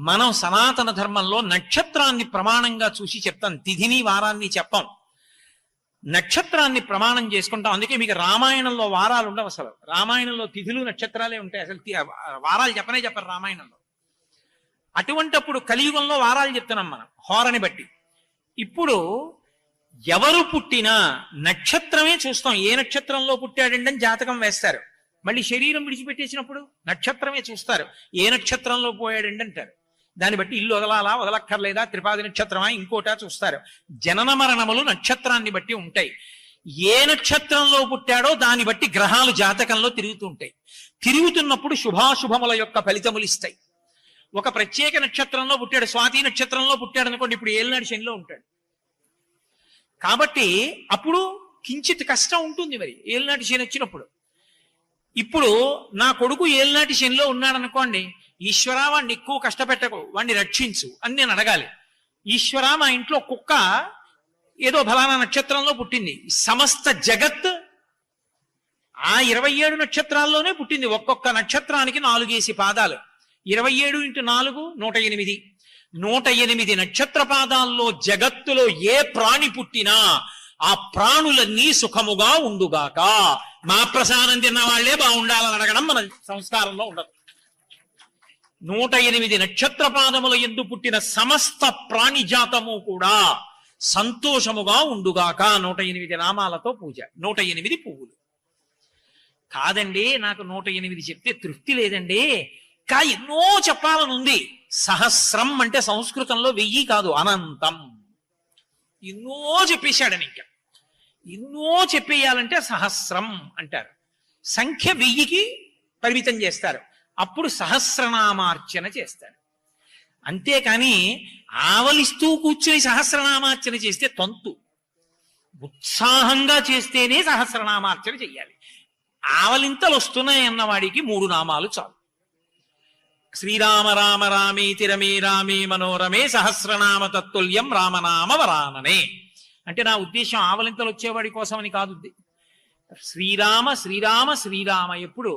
మనం సనాతన ధర్మంలో నక్షత్రాన్ని ప్రమాణంగా చూసి చెప్తాం, తిథిని వారాన్ని చెప్పాం. నక్షత్రాన్ని ప్రమాణం చేసుకుంటాం. అందుకే మీకు రామాయణంలో వారాలు ఉండవు. అసలు రామాయణంలో తిథులు నక్షత్రాలే ఉంటాయి. అసలు వారాలు చెప్పరు రామాయణంలో. అటువంటప్పుడు కలియుగంలో వారాలు చెప్తున్నాం మనం హోరని బట్టి. ఇప్పుడు ఎవరు పుట్టినా నక్షత్రమే చూస్తాం. ఏ నక్షత్రంలో పుట్టాడండి అని జాతకం వేస్తారు. మళ్ళీ శరీరం విడిచిపెట్టేసినప్పుడు నక్షత్రమే చూస్తారు. ఏ నక్షత్రంలో పోయాడండి అంటారు. దాన్ని బట్టి ఇల్లు వదలాలా వదలక్కర్లేదా, త్రిపాది నక్షత్రమా ఇంకోటా చూస్తారు. జనన మరణములు నక్షత్రాన్ని బట్టి ఉంటాయి. ఏ నక్షత్రంలో పుట్టాడో దాన్ని బట్టి గ్రహాలు జాతకంలో తిరుగుతూ ఉంటాయి. తిరుగుతున్నప్పుడు శుభాశుభముల యొక్క ఫలితములు ఇస్తాయి. ఒక ప్రత్యేక నక్షత్రంలో పుట్టాడు, స్వాతి నక్షత్రంలో పుట్టాడు అనుకోండి, ఇప్పుడు ఏలినాటి శనిలో ఉంటాడు. కాబట్టి అప్పుడు కించిత్ కష్టం ఉంటుంది. మరి ఏలినాటి శని వచ్చినప్పుడు, ఇప్పుడు నా కొడుకు ఏలినాటి శనిలో ఉన్నాడు అనుకోండి, ఈశ్వరా వాడిని ఎక్కువ కష్టపెట్టకు, వాడిని రక్షించు అని నేను అడగాలి. ఈశ్వరా మా ఇంట్లో కుక్క ఏదో ఫలానా నక్షత్రంలో పుట్టింది, సమస్త జగత్ ఆ 27 నక్షత్రాల్లోనే పుట్టింది. ఒక్కొక్క నక్షత్రానికి 4 పాదాలు. 27 × 4 108. 108 నక్షత్ర పాదాల్లో జగత్తులో ఏ ప్రాణి పుట్టినా ఆ ప్రాణులన్నీ సుఖముగా ఉండుగాక. మా ప్రసాదం తిన్న వాళ్లే బాగుండాలని అడగడం మన సంస్కారంలో ఉండదు. 108 నక్షత్ర పాదముల యందు పుట్టిన సమస్త ప్రాణిజాతము కూడా సంతోషముగా ఉండుగాక. 108 నామాలతో పూజ, 108 పువ్వులు. కాదండి నాకు 108 చెప్తే తృప్తి లేదండి, ఎన్నో చెప్పాలని ఉంది. సహస్రం అంటే సంస్కృతంలో 1000 కాదు, అనంతం. ఎన్నో చెప్పేశాడని, ఇంకా ఎన్నో చెప్పేయాలంటే సహస్రం అంటారు. సంఖ్య 1000కి పరిమితం చేస్తారు. అప్పుడు సహస్రనామార్చన చేస్తారు. అంతేకాని ఆవలిస్తూ కూర్చుని సహస్రనామార్చన చేస్తే తంతు. ఉత్సాహంగా చేస్తేనే సహస్రనామార్చన చెయ్యాలి. ఆవలింతలు వస్తున్నాయన్న వాడికి 3 నామాలు చాలు. శ్రీరామ రామ రామేతి రమే రామే మనోరమే సహస్రనామ తత్తుల్యం రామనామ వరాననే. అంటే నా ఉద్దేశం ఆవలింతలు వచ్చేవాడి కోసమని కాదు. శ్రీరామ శ్రీరామ శ్రీరామ. ఎప్పుడు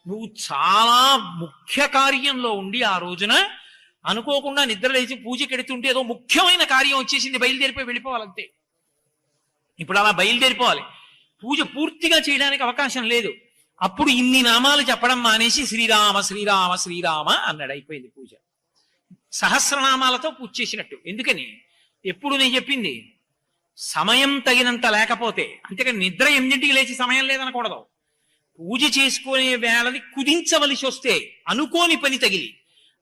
నువ్వు చాలా ముఖ్య కార్యంలో ఉండి ఆ రోజున అనుకోకుండా నిద్ర లేచి పూజకెడుతుంటే ఏదో ముఖ్యమైన కార్యం వచ్చేసింది, బయలుదేరిపోయి వెళ్ళిపోవాలంతే. ఇప్పుడు అలా బయలుదేరిపోవాలి, పూజ పూర్తిగా చేయడానికి అవకాశం లేదు. అప్పుడు ఇన్ని నామాలు చెప్పడం మానేసి శ్రీరామ శ్రీరామ శ్రీరామ అన్నాడు, అయిపోయింది పూజ. సహస్రనామాలతో పూజ చేసినట్టు. ఎందుకని? ఎప్పుడు నేను చెప్పింది సమయం తగినంత లేకపోతే, అంతేకాని నిద్ర 8ంటికి లేచి సమయం లేదనకూడదు. పూజ చేసుకునే వేళని కుదించవలసి వస్తే, అనుకోని పని తగిలి,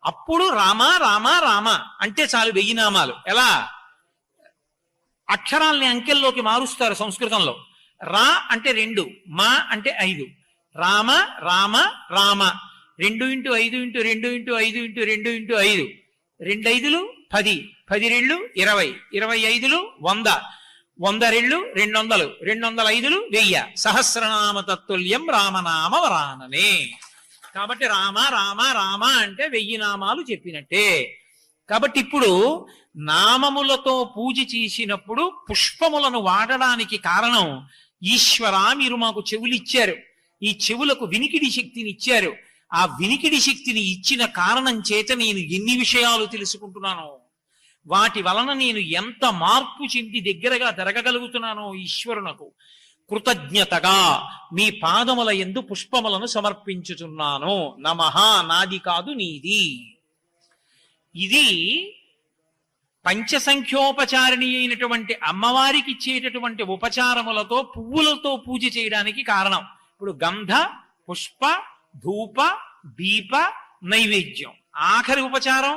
అప్పుడు రామ రామ రామ అంటే చాలు 1000 నామాలు. ఎలా? అక్షరాల్ని అంకెల్లోకి మారుస్తారు సంస్కృతంలో. రా అంటే 2, మా అంటే 5. రామ రామ రామ 2 × 5 × 2 × 5 × 2 × 5. 2 5లు 10, 10 2లు 20, 25లు 100, 100 2లు 200, 205లు 1000. సహస్రనామ తత్తుల్యం రామనామ వరాననే. కాబట్టి రామ రామ రామ అంటే 1000 నామాలు చెప్పినట్టే. కాబట్టి ఇప్పుడు నామములతో పూజ చేసినప్పుడు పుష్పములను వాడడానికి కారణం, ఈశ్వరా మీరు మాకు చెవులు ఇచ్చారు, ఈ చెవులకు వినికిడి శక్తిని ఇచ్చారు. ఆ వినికిడి శక్తిని ఇచ్చిన కారణం చేత నేను ఎన్ని విషయాలు తెలుసుకుంటున్నానో, వాటి వలన నేను ఎంత మార్పు చెంది దగ్గరగా జరగగలుగుతున్నానో ఈశ్వరునకు కృతజ్ఞతగా మీ పాదముల యందు పుష్పములను సమర్పించుచున్నాను. నమః, నాది కాదు నీది. ఇది పంచసంఖ్యోపచారిణి అయినటువంటి అమ్మవారికి ఇచ్చేటటువంటి ఉపచారములతో పువ్వులతో పూజ చేయడానికి కారణం. ఇప్పుడు గంధ పుష్ప ధూప దీప నైవేద్యం. ఆఖరి ఉపచారం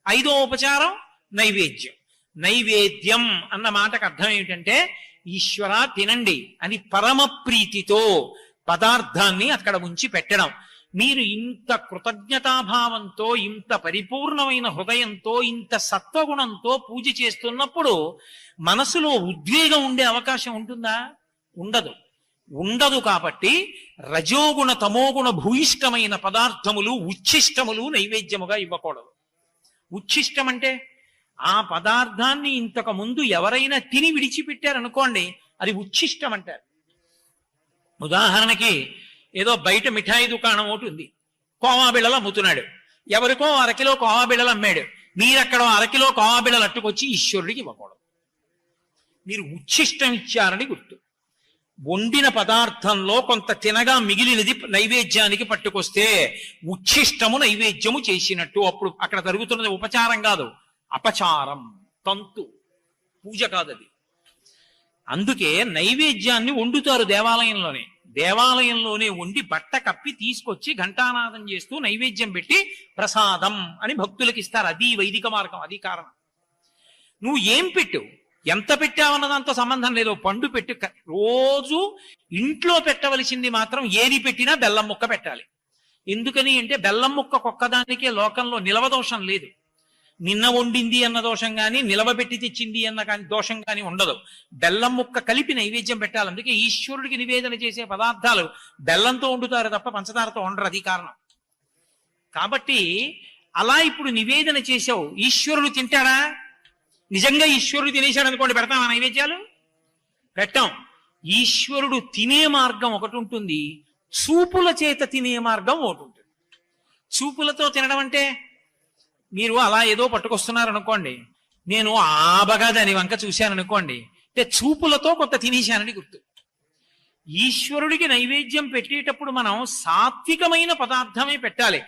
5వ ఉపచారం నైవేద్యం. నైవేద్యం అన్న మాటకు అర్థం ఏమిటంటే, ఈశ్వర తినండి అని పరమ ప్రీతితో పదార్థాన్ని అక్కడ ఉంచి పెట్టడం. మీరు ఇంత కృతజ్ఞతాభావంతో, ఇంత పరిపూర్ణమైన హృదయంతో, ఇంత సత్వగుణంతో పూజ చేస్తున్నప్పుడు మనసులో ఉద్వేగం ఉండే అవకాశం ఉంటుందా? ఉండదు. కాబట్టి రజోగుణ తమోగుణ భూయిష్టమైన పదార్థములు, ఉచ్ఛిష్టములు నైవేద్యముగా ఇవ్వకూడదు. ఉచ్ఛిష్టం అంటే ఆ పదార్థాన్ని ఇంతకు ముందు ఎవరైనా తిని విడిచిపెట్టారనుకోండి, అది ఉచ్ఛిష్టం అంటారు. ఉదాహరణకి ఏదో బయట మిఠాయి దుకాణం ఒకటి ఉంది, కోమా బిళ్ళలు అమ్ముతున్నాడు. ఎవరికో అరకిలో కోవా బిళ్ళలు అమ్మాడు, మీరక్కడ అరకిలో కోవా బిళ్ళలు అట్టుకొచ్చి ఈశ్వరుడికి ఇవ్వకూడదు. మీరు ఉచ్ఛిష్టం ఇచ్చారని గుర్తు. వండిన పదార్థంలో కొంత తినగా మిగిలినది నైవేద్యానికి పట్టుకొస్తే ఉచ్ఛిష్టము నైవేద్యము చేసినట్టు. అప్పుడు అక్కడ జరుగుతున్నది ఉపచారం కాదు, అపచారం, తంతు, పూజ కాదది. అందుకే నైవేద్యాన్ని వండుతారు దేవాలయంలోనే. దేవాలయంలోనే వండి బట్ట కప్పి తీసుకొచ్చి ఘంటానాదం చేస్తూ నైవేద్యం పెట్టి ప్రసాదం అని భక్తులకు ఇస్తారు. అది వైదిక మార్గం, అది కారణం. నువ్వు ఏం పెట్టు, ఎంత పెట్టావన్నదంతో సంబంధం లేదు. పండు పెట్టు. రోజు ఇంట్లో పెట్టవలసింది మాత్రం ఏది పెట్టినా బెల్లం ముక్క పెట్టాలి. ఎందుకని అంటే బెల్లం ముక్క ఒక్కదానికే లోకంలో నిలవదోషం లేదు. నిన్న వండింది అన్న దోషం కానీ, నిలవబెట్టి తెచ్చింది అన్న కానీ దోషం కానీ ఉండదు. బెల్లం ముక్క కలిపి నైవేద్యం పెట్టాలి. అందుకే ఈశ్వరుడికి నివేదన చేసే పదార్థాలు బెల్లంతో వండుతారు తప్ప పంచదారతో వండరు, అది కారణం. కాబట్టి అలా ఇప్పుడు నివేదన చేసావు, ఈశ్వరుడు తింటాడా? నిజంగా ఈశ్వరుడు తినేశాడు అనుకోండి, పెడతామా నైవేద్యాలు? పెట్టాం. ఈశ్వరుడు తినే మార్గం ఒకటి ఉంటుంది, చూపుల చేత తినే మార్గం ఒకటి ఉంటుంది. చూపులతో తినడం అంటే మీరు అలా ఏదో పట్టుకొస్తున్నారు అనుకోండి, నేను ఆబగా దాని వంక చూశాను అనుకోండి, అంటే చూపులతో కొంత తినేశానని గుర్తు. ఈశ్వరుడికి నైవేద్యం పెట్టేటప్పుడు మనం సాత్వికమైన పదార్థమే పెట్టాలి.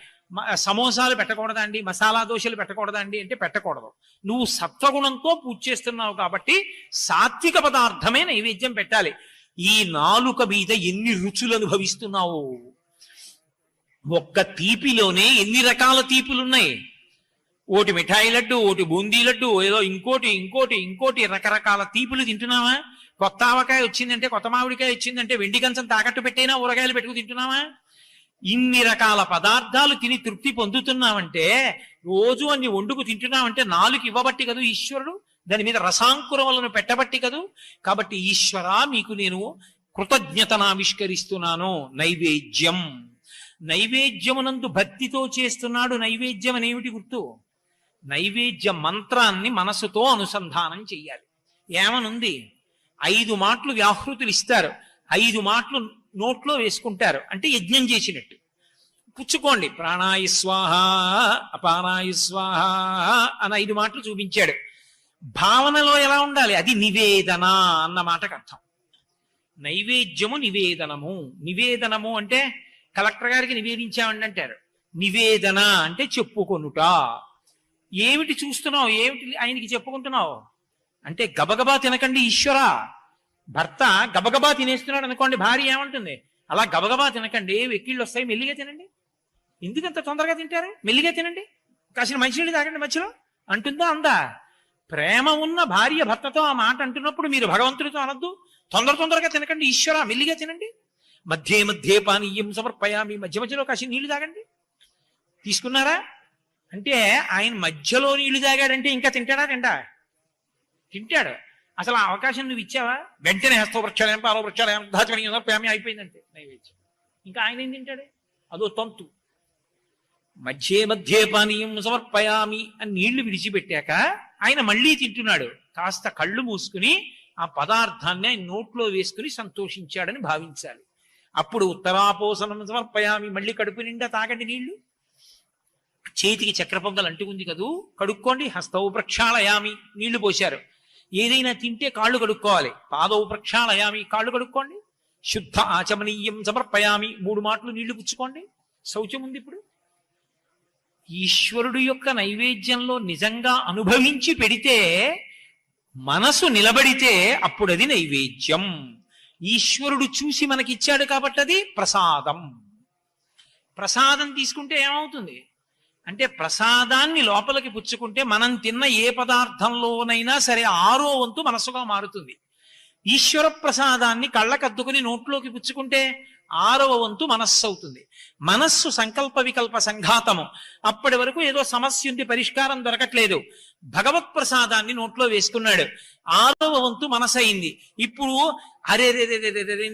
సమోసాలు పెట్టకూడదా అండి, మసాలా దోశలు పెట్టకూడదా అండి అంటే పెట్టకూడదు. నువ్వు సత్వగుణంతో పూజ చేస్తున్నావు కాబట్టి సాత్విక పదార్థమే నైవేద్యం పెట్టాలి. ఈ నాలుక మీద ఎన్ని రుచులు అనుభవిస్తున్నావు! ఒక్క తీపిలోనే ఎన్ని రకాల తీపులున్నాయి. ఓటి మిఠాయి లడ్డు, ఓటి బూందీ లడ్డు, ఏదో ఇంకోటి ఇంకోటి ఇంకోటి రకరకాల తీపులు తింటున్నావా? కొత్త ఆవకాయ వచ్చిందంటే, కొత్త మామిడికాయ వచ్చిందంటే వెండి కంచం తాకట్టు పెట్టైనా ఊరగాయలు పెట్టుకు తింటున్నావా? ఇన్ని రకాల పదార్థాలు తిని తృప్తి పొందుతున్నామంటే, రోజు అన్ని వండుకు తింటున్నామంటే నాలుగు ఇవ్వబట్టి కదూ ఈశ్వరుడు, దాని మీద రసాంకురములను పెట్టబట్టి కదూ. కాబట్టి ఈశ్వర, మీకు నేను కృతజ్ఞతను ఆవిష్కరిస్తున్నాను. నైవేద్యం, నైవేద్యమునందు భక్తితో చేస్తున్నాడు. నైవేద్యం అనేమిటి గుర్తు? నైవేద్య మంత్రాన్ని మనసుతో అనుసంధానం చెయ్యాలి. ఏమనుంది? 5 మాటలు వ్యాహృతులు ఇస్తారు, 5 మాటలు నోట్లో వేసుకుంటారు, అంటే యజ్ఞం చేసినట్టు. పుచ్చుకోండి, ప్రాణాయ స్వాహ, అపానాయ స్వాహ అని 5 మాటలు చూపించాడు. భావనలో ఎలా ఉండాలి? అది నివేదన అన్న మాటకు అర్థం. నైవేద్యము నివేదనము. నివేదనము అంటే కలెక్టర్ గారికి నివేదించామండి అంటారు. నివేదన అంటే చెప్పుకొనుట. ఏమిటి చూస్తున్నావు, ఏమిటి ఆయనకి చెప్పుకుంటున్నావు అంటే, గబగబా తినకండి ఈశ్వర. భర్త గబగబా తినేస్తున్నాడు అనుకోండి, భార్య ఏమంటుంది? అలా గబగబా తినకండి, వెక్కిళ్ళు వస్తాయి, మెల్లిగా తినండి. ఎందుకంత తొందరగా తింటారు? మెల్లిగా తినండి, కాసిన మంచినీళ్ళు తాగండి మధ్యలో అంటుందా? అందా? ప్రేమ ఉన్న భార్య భర్తతో ఆ మాట అంటున్నప్పుడు మీరు భగవంతుడితో అనొద్దు, తొందరగా తినకండి ఈశ్వర, మెల్లిగా తినండి. మధ్య మధ్య పానీయం సమర్పయామి, మధ్య మధ్యలో కాసిన నీళ్లు తాగండి. తీసుకున్నారా అంటే, ఆయన మధ్యలో నీళ్లు తాగాడంటే ఇంకా తింటాడా? తింటాడు. అసలు ఆ అవకాశం నువ్వు ఇచ్చావా? వెంటనే హస్తో వృక్షాలయం, పాలో వృక్షాలయం, దాచమని సమర్పయామి అయిపోయిందంటే నైవేద్యం. ఇంకా ఆయన ఏం తింటాడే? అదో తంతు. మధ్య పానీయం సమర్పయామి అని నీళ్లు విడిచిపెట్టాక ఆయన మళ్ళీ తింటున్నాడు. కాస్త కళ్ళు మూసుకుని ఆ పదార్థాన్ని ఆయన నోట్లో వేసుకుని సంతోషించాడని భావించాలి. అప్పుడు ఉత్తరాపోసనం సమర్పయామి, మళ్ళీ కడుపు నిండా తాగండి నీళ్లు. చేతికి చక్ర పొంగల్ అంటుకుంది కదూ, కడుక్కోండి. హస్తవు ప్రక్షాళయామి, నీళ్లు పోశారు. ఏదైనా తింటే కాళ్ళు కడుక్కోవాలి. పాదవు ప్రక్షాళయామి, కాళ్ళు కడుక్కోండి. శుద్ధ ఆచమనీయం సమర్పయామి, 3 మాటలు నీళ్లు పుచ్చుకోండి. శౌచం ఉంది. ఇప్పుడు ఈశ్వరుడు యొక్క నైవేద్యంలో నిజంగా అనుభవించి పెడితే, మనసు నిలబడితే అప్పుడు అది నైవేద్యం. ఈశ్వరుడు చూసి మనకిచ్చాడు కాబట్టి అది ప్రసాదం. ప్రసాదం తీసుకుంటే ఏమవుతుంది అంటే, ప్రసాదాన్ని లోపలికి పుచ్చుకుంటే మనం తిన్న ఏ పదార్థంలోనైనా సరే 6వ వంతు మనసుగా మారుతుంది. ఈశ్వర ప్రసాదాన్ని కళ్ళకద్దుకుని నోట్లోకి పుచ్చుకుంటే 6వ వంతు మనస్సు అవుతుంది. మనస్సు సంకల్ప వికల్ప సంఘాతము. అప్పటి వరకు ఏదో సమస్య ఉంది, పరిష్కారం దొరకట్లేదు. భగవత్ ప్రసాదాన్ని నోట్లో వేసుకున్నాడు, 6వ వంతు మనసు అయింది. ఇప్పుడు అరే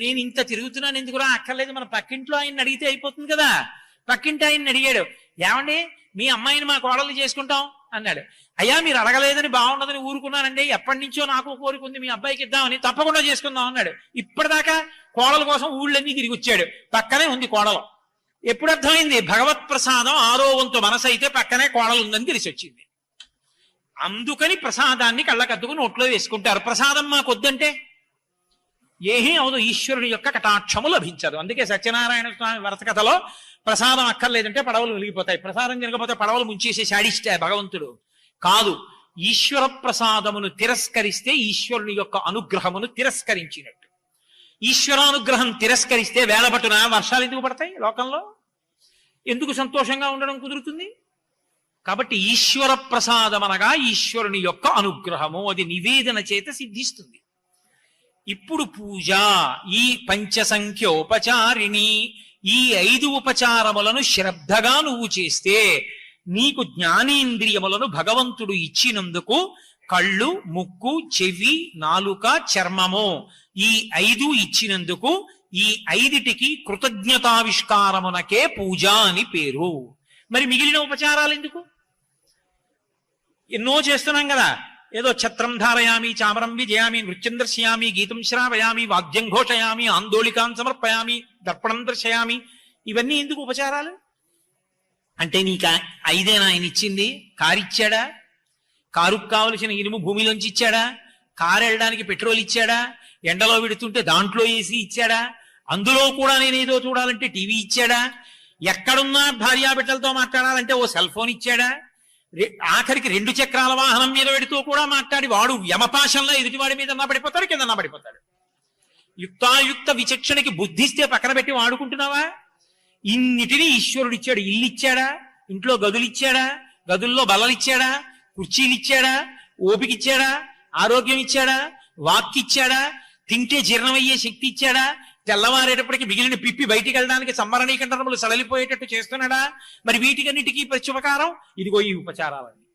నేను ఇంత తిరుగుతున్నాను ఎందుకురా? అక్కర్లేదు, మన పక్కింట్లో ఆయన్ని అడిగితే అయిపోతుంది కదా. పక్కింటి ఆయన్ని అడిగాడు, ఏమండి మీ అమ్మాయిని మా కోడలు చేసుకుంటాం అన్నాడు. అయ్యా మీరు అడగలేదని బాగుండదని ఊరుకున్నానండి, ఎప్పటి నుంచో నాకు కోరుకుంది మీ అబ్బాయికి ఇద్దామని, తప్పకుండా చేసుకుందాం అన్నాడు. ఇప్పటిదాకా కోడల కోసం ఊళ్ళన్నీ తిరిగి వచ్చాడు, పక్కనే ఉంది కోడలు. ఎప్పుడు అర్థమైంది? భగవత్ ప్రసాదం 6వ వంతు మనసు అయితే పక్కనే కోడలు ఉందని తెలిసి వచ్చింది. అందుకని ప్రసాదాన్ని కళ్ళకద్దుకు నోట్లో వేసుకుంటారు. ప్రసాదం మాకు వద్దంటే ఏమీ అవదు, ఈశ్వరుని యొక్క కటాక్షము లభించదు. అందుకే సత్యనారాయణ స్వామి వరస కథలో ప్రసాదం అక్కర్లేదంటే పడవలు వెలిగిపోతాయి, ప్రసాదం తినకపోతే పడవలు ముంచేసి శాడిస్తే భగవంతుడు కాదు. ఈశ్వర ప్రసాదమును తిరస్కరిస్తే ఈశ్వరుని యొక్క అనుగ్రహమును తిరస్కరించినట్టు. ఈశ్వరానుగ్రహం తిరస్కరిస్తే వేలబట్టున వర్షాలు ఎందుకు పడతాయి లోకంలో? ఎందుకు సంతోషంగా ఉండడం కుదురుతుంది? కాబట్టి ఈశ్వర ప్రసాదం అనగా ఈశ్వరుని యొక్క అనుగ్రహము, అది నివేదన చేత సిద్ధిస్తుంది. ఇప్పుడు పూజ ఈ పంచసంఖ్యోపచారిణి, ఈ 5 ఉపచారములను శ్రద్ధగా నువ్వు చేస్తే నీకు జ్ఞానేంద్రియములను భగవంతుడు ఇచ్చినందుకు కళ్ళు, ముక్కు, చెవి, నాలుక, చర్మము ఈ 5 ఇచ్చినందుకు ఈ 5టికి కృతజ్ఞతావిష్కారమునకే పూజ అని పేరు. మరి మిగిలిన ఉపచారాలు ఎందుకు? ఎన్నో చేస్తున్నాం కదా, ఏదో ఛత్రం ధారయామి, చామరం విజయామి, నృత్యం దర్శయామి, గీతం శ్రావయామి, వాద్యం ఘోషయామి, ఆందోళికాన్ సమర్పయామి, దర్పణం దర్శయామి. ఇవన్నీ ఎందుకు ఉపచారాలు? అంటే నీకు 5 ఆయన ఇచ్చింది? కారిచ్చాడా? కారుకు కావలసిన ఇనుము భూమిలోంచి ఇచ్చాడా? కారు వెళ్ళడానికి పెట్రోల్ ఇచ్చాడా? ఎండలో విడుతుంటే దాంట్లో ఏసీ ఇచ్చాడా? అందులో కూడా నేనేదో చూడాలంటే టీవీ ఇచ్చాడా? ఎక్కడున్నా భార్యాబిడ్డలతో మాట్లాడాలంటే ఓ సెల్ ఫోన్ ఇచ్చాడా? ఆఖరికి 2 చక్రాల వాహనం మీద పెడుతూ కూడా మాట్లాడి వాడు యమపాశంలో ఎదుటివాడి మీద పడిపోతాడు, కింద పడిపోతాడు. యుక్తాయుక్త విచక్షణకి బుద్ధిస్తే పక్కన పెట్టి వాడుకుంటున్నావా? ఇన్నిటినీ ఈశ్వరుడు ఇచ్చాడు. ఇల్లు ఇచ్చాడా? ఇంట్లో గదులు ఇచ్చాడా? గదుల్లో బల్లలు ఇచ్చాడా? కుర్చీలు ఇచ్చాడా? ఓపిక ఇచ్చాడా? ఆరోగ్యం ఇచ్చాడా? వాక్ ఇచ్చాడా? తింటే జీర్ణమయ్యే శక్తి ఇచ్చాడా? తెల్లవారేటప్పటికి మిగిలిన పిప్పి బయటికి వెళ్ళడానికి సంవరణీకంఠములు సడలిపోయేటట్టు చేస్తున్నాడా? మరి వీటికన్నిటికీ ప్రత్యుపకారం ఇదిగో ఈ ఉపచారాలన్నీ.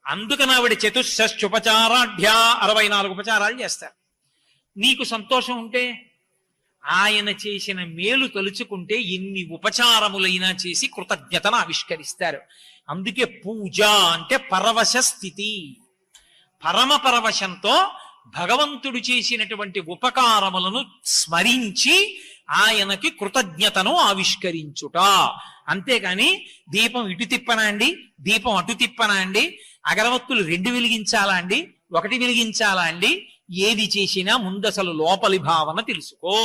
అందుకని ఆవిడ చతుష్షష్ట్యుపచారాఢ్య 64 ఉపచారాలు చేస్తారు. నీకు సంతోషం ఉంటే ఆయన చేసిన మేలు తలుచుకుంటే ఎన్ని ఉపచారములైనా చేసి కృతజ్ఞతను ఆవిష్కరిస్తారు. అందుకే పూజ అంటే పరవశ స్థితి. పరమ పరవశంతో భగవంతుడు చేసినటువంటి ఉపకారములను స్మరించి ఆయనకి కృతజ్ఞతను ఆవిష్కరించుట. అంతేగాని దీపం ఇటు తిప్పనా అండి, దీపం అటు తిప్పనా అండి, అగరవత్తులు 2 వెలిగించాలా అండి, 1 వెలిగించాలా అండి, ఏది చేసినా ముందసలు లోపలి భావన తెలుసుకో.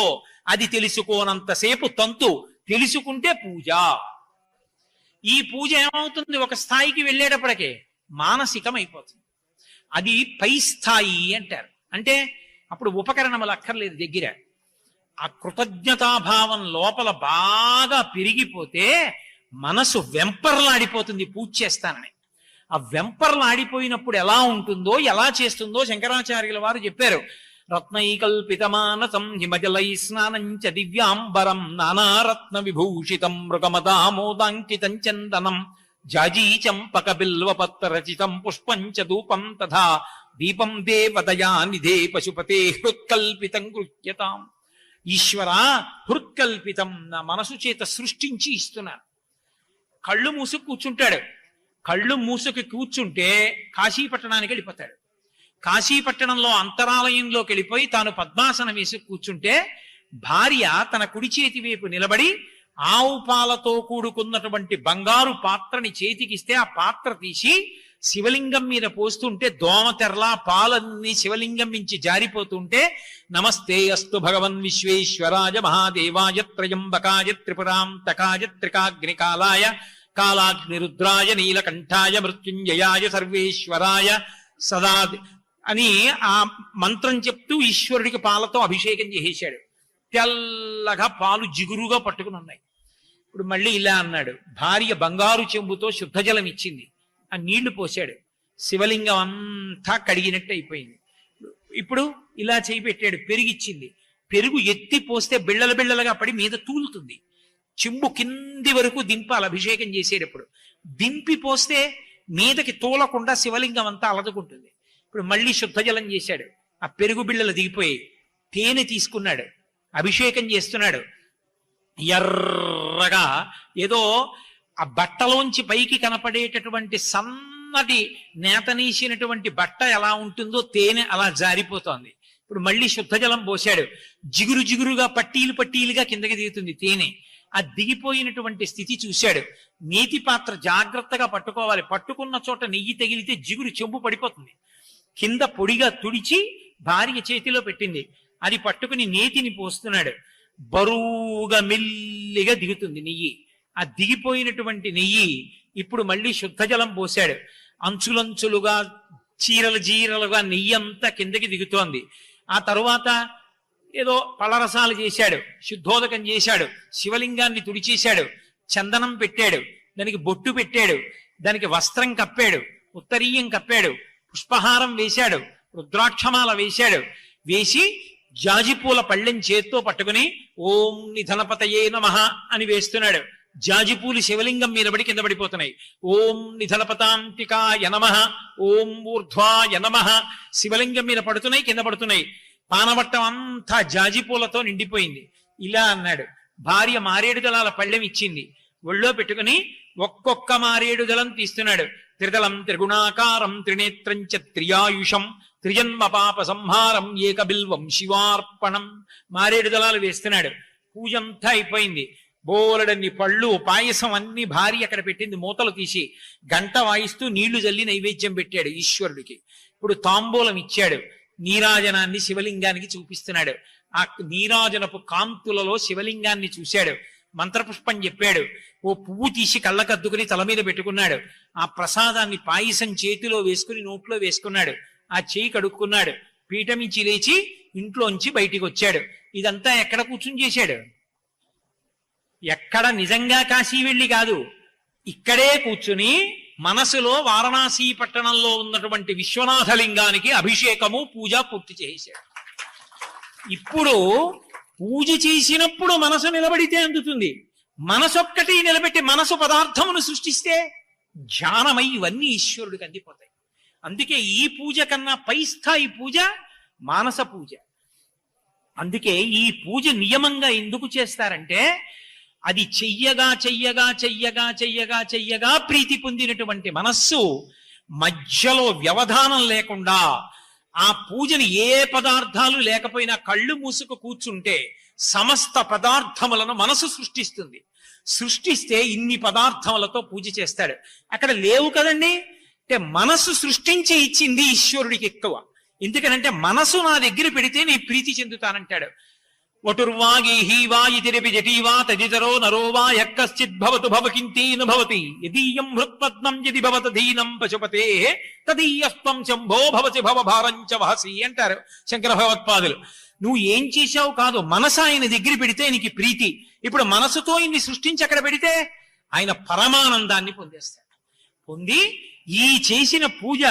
అది తెలుసుకోనంతసేపు తంతు, తెలుసుకుంటే పూజ. ఈ పూజ ఏమవుతుంది? ఒక స్థాయికి వెళ్ళేటప్పటికే మానసికం అయిపోతుంది. అది పై స్థాయి అంటారు. అంటే అప్పుడు ఉపకరణములు అక్కర్లేదు దగ్గర. ఆ కృతజ్ఞతాభావం లోపల బాగా పెరిగిపోతే మనసు వెంపర్లాడిపోతుంది పూజ చేస్తానని. ఆ వెంపర్లాడిపోయినప్పుడు ఎలా ఉంటుందో, ఎలా చేస్తుందో శంకరాచార్యుల వారు చెప్పారు. రత్నైకల్పితమానసం హిమజలై స్నానంచ దివ్యాంబరం నానారత్న విభూషితం మృగమదామోదాంకితం చందనం జాజీ చంపక బిల్వపత్ర రచితం పుష్పం చ ధూపం తథా దీపం దేవదయా నిధే పశుపతే హృత్కల్పితం కృత్యతాం. ఈశ్వర, హృత్కల్పితం నా మనసు చేత సృష్టించి ఇస్తున్నాను. కళ్ళు మూసుకు కూర్చుంటాడు. కళ్ళు మూసుకు కూర్చుంటే కాశీపట్టణానికి వెళ్ళిపోతాడు. కాశీపట్టణంలో అంతరాలయంలోకి వెళ్ళిపోయి తాను పద్మాసనం వేసి కూర్చుంటే భార్య తన కుడి చేతి వైపు నిలబడి ఆవు పాలతో కూడుకున్నటువంటి బంగారు పాత్రని చేతికిస్తే ఆ పాత్ర తీసి శివలింగం మీద పోస్తుంటే దోమతెరలా పాలన్నీ శివలింగం నుంచి జారిపోతుంటే నమస్తే అస్తు భగవన్ విశ్వేశ్వరాయ మహాదేవాయ త్రయంబకాయ త్రిపురాంతకాయ త్రికాగ్నికాలాయ కాలాగ్నిరుద్రాయ నీలకంఠాయ మృత్యుంజయాయ సర్వేశ్వరాయ సదా అని ఆ మంత్రం చెప్తూ ఈశ్వరుడికి పాలతో అభిషేకం చేసేశాడు. తెల్లగా పాలు జిగురుగా పట్టుకుని ఉన్నాయి. ఇప్పుడు మళ్ళీ ఇలా అన్నాడు. భార్య బంగారు చెంబుతో శుద్ధ జలం ఇచ్చింది. ఆ నీళ్లు పోశాడు. శివలింగం అంతా కడిగినట్టు అయిపోయింది. ఇప్పుడు ఇలా చేయి పెట్టాడు. పెరిగిచ్చింది. పెరుగు ఎత్తి పోస్తే బిళ్ళల బిళ్ళలుగా పడి మీద తూలుతుంది. చెంబు కింది వరకు దింపాలి అభిషేకం చేసేటప్పుడు. దింపి పోస్తే మీదకి తూలకుండా శివలింగం అంతా అలదుకుంటుంది. ఇప్పుడు మళ్ళీ శుద్ధ జలం చేశాడు. ఆ పెరుగు బిళ్ళలు దిగిపోయాయి. తేనె తీసుకున్నాడు. అభిషేకం చేస్తున్నాడు. ఎర్రగా ఏదో ఆ బట్టలోంచి పైకి కనపడేటటువంటి సన్నటి నేతనీసినటువంటి బట్ట ఎలా ఉంటుందో తేనె అలా జారిపోతోంది. ఇప్పుడు మళ్ళీ శుద్ధ జలం పోశాడు. జిగురు జిగురుగా పట్టీలు పట్టీలుగా కిందకి దిగుతుంది తేనె. ఆ దిగిపోయినటువంటి స్థితి చూశాడు. నేతి పాత్ర జాగ్రత్తగా పట్టుకోవాలి, పట్టుకున్న చోట నెయ్యి తగిలితే జిగురు చెంబు పడిపోతుంది. కింద పొడిగా తుడిచి భార్య చేతిలో పెట్టింది. అది పట్టుకుని నేతిని పోస్తున్నాడు. బరువుగా మెల్లిగా దిగుతుంది నెయ్యి. ఆ దిగిపోయినటువంటి నెయ్యి ఇప్పుడు మళ్ళీ శుద్ధ జలం పోశాడు. అంచులంచులుగా చీరలుగా నెయ్యి అంతా కిందకి దిగుతోంది. ఆ తరువాత ఏదో పళ్ళరసాలు చేశాడు, శుద్ధోదకం చేశాడు, శివలింగాన్ని తుడిచేశాడు, చందనం పెట్టాడు, దానికి బొట్టు పెట్టాడు, దానికి వస్త్రం కప్పాడు, ఉత్తరీయం కప్పాడు, పుష్పహారం వేశాడు, రుద్రాక్షమాల వేశాడు. వేసి జాజిపూల పళ్ళెం చేత్తో పట్టుకుని ఓం నిధనపతయే నమః అని వేస్తున్నాడు. జాజిపూలు శివలింగం మీద పడి కింద పడిపోతున్నాయి. ఓం నిధనపతాంతికాయ నమః, ఓం ఊర్ధ్వాయ నమః శివలింగం మీద పడుతున్నాయి, కింద పడుతున్నాయి. పానవట్టం అంతా జాజిపూలతో నిండిపోయింది. ఇలా అన్నాడు. భార్య మారేడు దళాల పళ్ళెం ఇచ్చింది. ఒళ్ళో పెట్టుకుని ఒక్కొక్క మారేడు దళం తీస్తున్నాడు. త్రిదళం త్రిగుణాకారం త్రినేత్రం చ త్రియాయుషం త్రిజన్మ పాప సంహారం ఏకబిల్వం శివార్పణం. మారేడు దళాలు వేస్తున్నాడు. పూజ అంతా అయిపోయింది. బోలెడన్ని పళ్ళు పాయసం అన్ని భార్య అక్కడ పెట్టింది. మూతలు తీసి గంట వాయిస్తూ నీళ్లు జల్లి నైవేద్యం పెట్టాడు ఈశ్వరుడికి. ఇప్పుడు తాంబూలం ఇచ్చాడు. నీరాజనాన్ని శివలింగానికి చూపిస్తున్నాడు. ఆ నీరాజనపు కాంతులలో శివలింగాన్ని చూశాడు. మంత్రపుష్పం చెప్పాడు. ఓ పువ్వు తీసి కళ్ళకద్దుకుని తల మీద పెట్టుకున్నాడు. ఆ ప్రసాదాన్ని పాయసం చేతిలో వేసుకుని నోట్లో వేసుకున్నాడు. ఆ చేయి కడుక్కున్నాడు. పీఠమించి లేచి ఇంట్లోంచి బయటికి వచ్చాడు. ఇదంతా ఎక్కడ కూర్చుని చేశాడు? ఎక్కడ నిజంగా కాశీ వెళ్ళి కాదు, ఇక్కడే కూర్చుని మనసులో వారణాసి పట్టణంలో ఉన్నటువంటి విశ్వనాథలింగానికి అభిషేకము పూజ పూర్తి చేశాడు. ఇప్పుడు పూజ చేసినప్పుడు మనసు నిలబడితే అందుతుంది. మనసొక్కటి నిలబెట్టి మనసు పదార్థమును సృష్టిస్తే ధ్యానమై ఇవన్నీ ఈశ్వరుడికి అందిపోతాయి. అందుకే ఈ పూజ కన్నా పై స్థాయి పూజ మానస పూజ. అందుకే ఈ పూజ నియమంగా ఎందుకు చేస్తారంటే అది చెయ్యగా ప్రీతి పొందినటువంటి మనస్సు మధ్యలో వ్యవధానం లేకుండా ఆ పూజని ఏ పదార్థాలు లేకపోయినా కళ్ళు మూసుకు కూర్చుంటే సమస్త పదార్థములను మనసు సృష్టిస్తుంది. సృష్టిస్తే ఇన్ని పదార్థములతో పూజ చేస్తాడు. అక్కడ లేవు కదండి. అంటే మనసు సృష్టించి ఇచ్చింది ఈశ్వరుడికి ఎక్కువ. ఎందుకనంటే మనసు నా దగ్గర పెడితే నీ ప్రీతి చెందుతానంటాడు. వటుర్వాగి హీవా ఇతిరిపి జటీవా తదితరో నరో వా యక్కశ్చిద్భవతు భవకింతేన భవతి యదీయం హృత్పద్మం యది భవత దీనం పశుపతే తదీయస్త్వం శంభో భవతి భవభారంచ వహసి అంటారు శంకర భగవత్పాదులు. నువ్వు ఏం చేశావు కాదు, మనసు ఆయన దగ్గర పెడితే నీకు ప్రీతి. ఇప్పుడు మనసుతో ఇన్ని సృష్టించి అక్కడ పెడితే ఆయన పరమానందాన్ని పొందేస్తాడు. పొంది ఈ చేసిన పూజ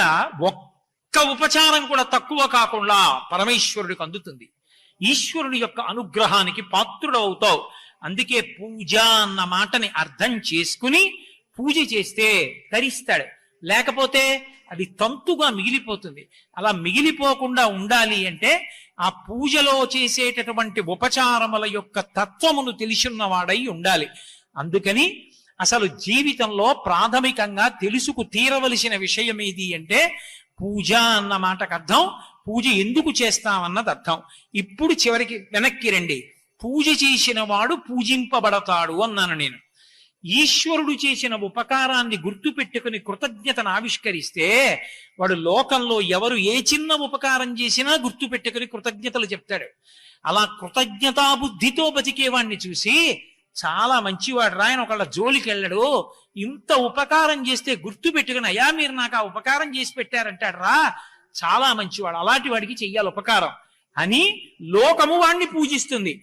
ఒక్క ఉపచారం కూడా తక్కువ కాకుండా పరమేశ్వరుడికి అందుతుంది. ఈశ్వరుడి యొక్క అనుగ్రహానికి పాత్రుడవుతావు. అందుకే పూజ అన్న మాటని అర్థం చేసుకుని పూజ చేస్తే తరిస్తాడు. లేకపోతే అది తంతుగా మిగిలిపోతుంది. అలా మిగిలిపోకుండా ఉండాలి అంటే ఆ పూజలో చేసేటటువంటి ఉపచారముల యొక్క తత్వమును తెలిసిన్నవాడై ఉండాలి. అందుకని అసలు జీవితంలో ప్రాథమికంగా తెలుసుకు తీరవలసిన విషయం ఏది అంటే పూజ అన్న మాటకు అర్థం పూజ ఎందుకు చేస్తామన్నది అర్థం. ఇప్పుడు చివరికి వెనక్కి రండి. పూజ చేసిన వాడు పూజింపబడతాడు అన్నాను నేను. ఈశ్వరుడు చేసిన ఉపకారాన్ని గుర్తు పెట్టుకుని కృతజ్ఞతను ఆవిష్కరిస్తే వాడు లోకంలో ఎవరు ఏ చిన్న ఉపకారం చేసినా గుర్తు పెట్టుకుని కృతజ్ఞతలు చెప్తాడు. అలా కృతజ్ఞతాబుద్ధితో బతికేవాణ్ణి చూసి చాలా మంచివాడు రా, ఆయన ఒకళ్ళ జోలికి వెళ్ళడు, ఇంత ఉపకారం చేస్తే గుర్తు పెట్టుకుని అయ్యా మీరు నాకు ఆ ఉపకారం చేసి పెట్టారంటాడు రా, చాలా మంచివాడు, అలాంటి వాడికి చెయ్యాలి ఉపకారం అని లోకము వాణ్ణి పూజిస్తుంది.